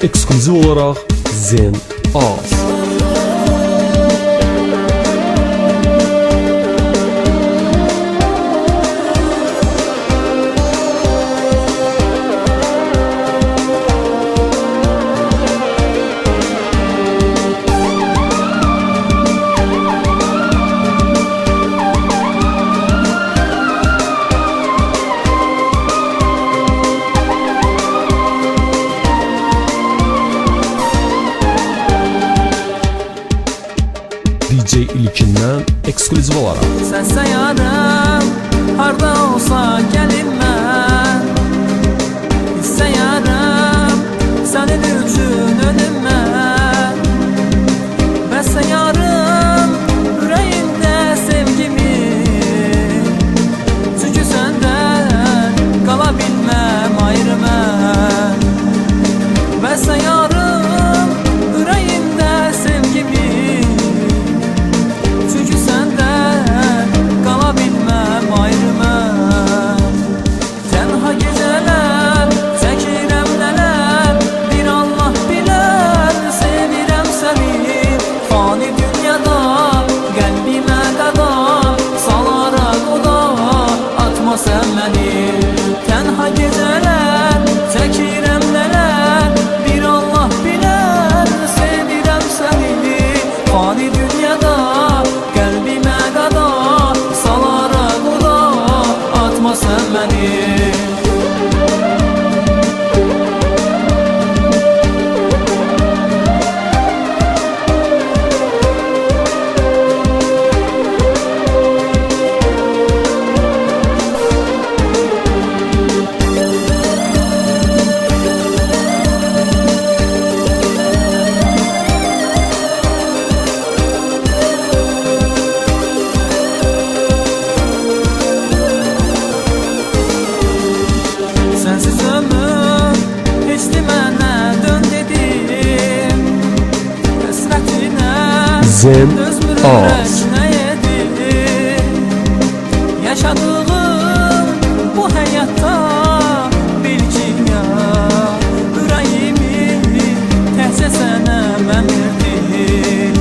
ekskluziv olaraq Zen Az. DJ İlkindən ekskluziv olaraq. Sənsə yaram, harda olsa gəlim mən. Hissə yaram, sənin üçün ölüm mən. Bəsə yarım, ürəyində sevgimi. Çünki səndən qala bilməm ayrı mən. Bəsə yarım, ürəyində sevgimi. Zen Az. Yaşadığım bu hayatta bil ki ya, ürəyimi təhsə sənə mən verdim.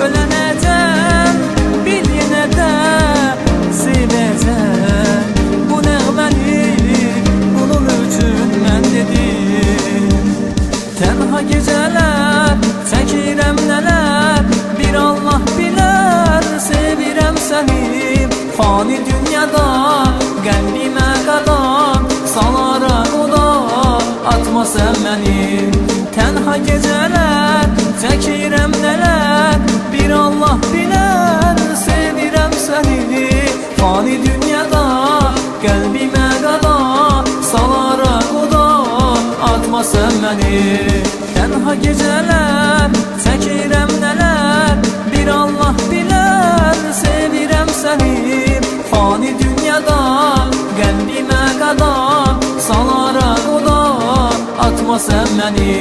Ölənəcəm, bil yenə də sevəcəm. Bu nəğməni bunun üçün mən dedim. Tənha gecələr çəkirəm nələr, bir Allah bilər, sevirəm səni. Fani dünyada qəlbimə qadam salaraq oda, atma sən məni. Tənha gecələr çəkirəm nələr, bir Allah bilər, sevirəm səni. Fani dünyada qəlbimə qadam salaraq oda, atma sən məni. Tənha gecələr çəkirəm nələr, bir Allah bilər, sevirəm səni. Fani dünyada qəlbimə qadam salaraq oda, atma sən məni.